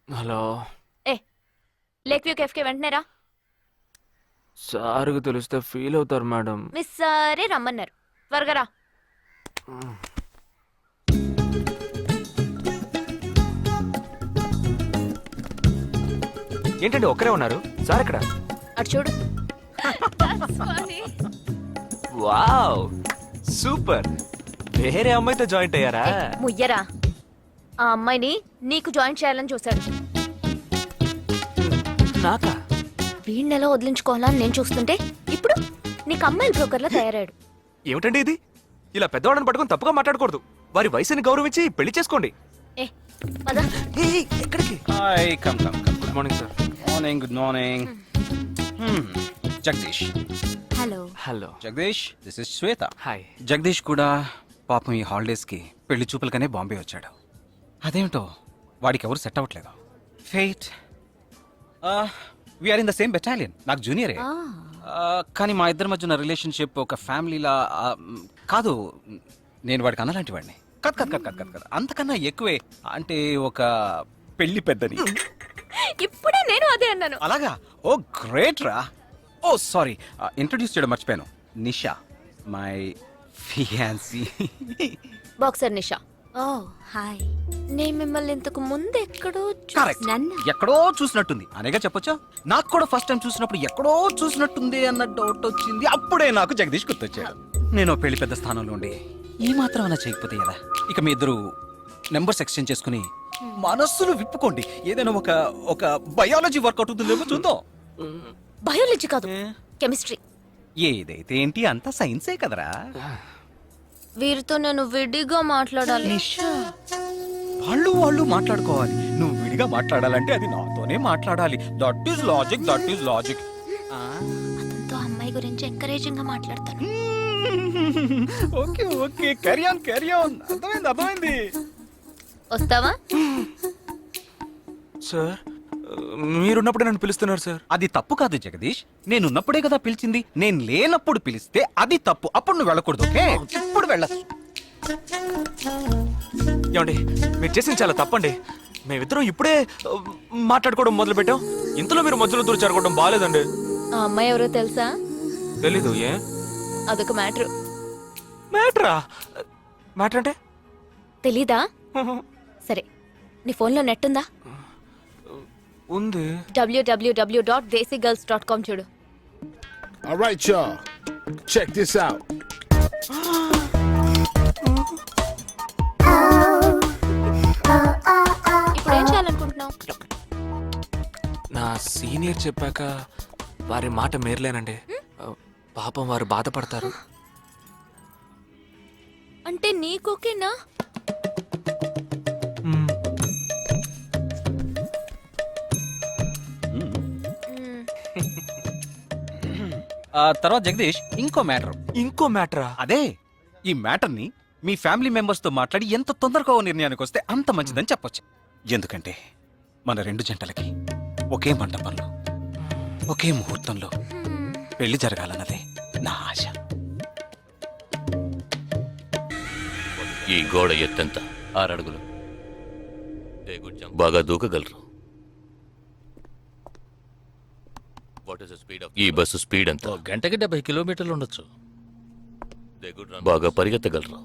Hello. ఏ lake view కేఫ్కి వెంటనే రా. సార్కి తెలిస్తే ఫీల్ అవుతారు మేడం. మిస్ సరే రమ్మన్నారు, త్వరగా రా. ఏంటండి ఒక్కరే ఉన్నారు? సార్ ఎక్కడ? అటు చూడు. Wow super. వేరే అమ్మాయితో జాయింట్ అయ్యారా? ముయ్యరా, ఆ అమ్మాయిని నీకు జాయిన్ చేయాలని చూశాడు. నాకా? వీణ్ణెలా వదిలించుకోవాలని నేను చూస్తుంటే ఇప్పుడు నీకు అమ్మాయిల బ్రోకర్లా తయారాడు. ఏమిటండి ఇది? ఇలా పెద్దవాళ్ళని పట్టుకొని తప్పుగా మాట్లాడకూడదు. వారి వయసుని గౌరవించి పెళ్లి చేసుకోండి. ఏ పద. ఎక్కడికి? Hi, come. Good morning sir. Good morning. Jagdish. Hello. Hello. Jagdish, this is Shweta. Hi. Jagadish కూడా పాపం ఈ హాలిడేస్కి పెళ్లి చూపులకనే బాంబే వచ్చాడు. అదేమిటో వాడికి ఎవరు సెట్ అవ్వట్లేదు. ఫెయిట్. We are in the same battalion. నాకు జూనియరే. కానీ మా ఇద్దరి మధ్య ఉన్న రిలేషన్షిప్ ఒక ఫ్యామిలీలా కాదు. నేను వాడికి అన్నలాంటి వాడిని కాదు. అంతకన్నా ఎక్కువే. అంటే ఒక పెళ్లి పెద్దని. ఇప్పుడే నేను అదే అన్నాను. అలాగా? ఓ గ్రేట్ రా. ఓ సారీ, ఇంట్రొడ్యూస్ చేయడం మర్చిపోయాను. Nisha, my fiancee. Boxer Nisha. Oh hi. నేను మిమ్మల్ని ఇంతకు ముందు ఎక్కడో కరెక్ట్. ఎక్కడో చూసినట్టుంది అనేగా చెప్పొచ్చా? నాకు కూడా ఫస్ట్ టైం చూసినప్పుడు ఎక్కడో చూసినట్టుంది అన్న డౌట్ వచ్చింది. అప్పుడే నాకు జగదీష్ గుర్తొచ్చాడు. నేను పెళ్లి పెద్ద స్థానంలో ఉండి ఈ మాత్రం అలా చేయకపోతే ఎలా? ఇక మీ ఇద్దరు నెంబర్స్ ఎక్స్చేంజ్ చేసుకుని మనస్సులు విప్పుకోండి. ఏదైనా ఒక బయాలజీ వర్కౌట్ అవుతుందేమో చూద్దాం. బయాలజీ కాదు, కెమిస్ట్రీ. ఏదైతే ఏంటి, అంతా సైన్సే కదరా. వీరితో నేను విడిగా మాట్లాడాలి. వాళ్ళు మాట్లాడుకోవాలి. నువ్వు విడిగా మాట్లాడాలంటే అది నాతోనే మాట్లాడాలి. That is logic. అతనితో అమ్మాయి గురించి ఎంకరేజింగ్ గా మాట్లాడతాను. Okay carry on. అర్థమైంది. వస్తావా? సార్ మీరున్నప్పుడే నన్ను పిలుస్తున్నారు సార్. అది తప్పు కాదు జగదీష్. నేనున్నప్పుడే కదా పిలిచింది. నేను లేనప్పుడు పిలిస్తే అది తప్పు. అప్పుడు నువ్వు వెళ్ళకూడదు. ఓకే, ఇప్పుడు వెళ్ళచ్చు. ఏమండి, మీరు చేసింది చాలా తప్పండి. మేమిద్దరం ఇప్పుడే మాట్లాడుకోవడం మొదలు పెట్టాం. ఇంతలో మీరు మధ్యలో దూరం జరగడం బాగాలేదండి. ఆ అమ్మాయి ఎవరో తెలుసా? తెలీదు. ఏ అదొక మ్యాటర్. మ్యాటర్ అంటే? తెలీదా? సరే, నీ ఫోన్లో నెట్ ఉందా? ఉంది. www.desigirls.com చూడు. All right, y'all. Check this out. ఇప్పుడు ఏం చేయాలనుకుంటున్నావు? నా సీనియర్ చెప్పాక వారి మాట మేరలేనండి. పాపం వారు బాధపడతారు. అంటే నీకోకేనా? తర్వాత జగదీష్ ఇంకో మ్యాటర్. అదే, ఈ మ్యాటర్ ని మీ ఫ్యామిలీ మెంబర్స్ తో మాట్లాడి ఎంత తొందరగా ఓ నిర్ణయానికి వస్తే అంత మంచిదని చెప్పొచ్చు. ఎందుకంటే మన రెండు జంటలకి ఒకే మండపంలో ఒకే ముహూర్తంలో పెళ్లి జరగాలన్నదే నా ఆశ. ఈ గోడ ఎత్తెంత? 6 అడుగులు. బాగా దూకగలరు. ఈ బస్సు స్పీడ్ ఎంత? గంటకి 70 కిలోమీటర్లు ఉండొచ్చు. బాగా పరిగెత్తగలరు.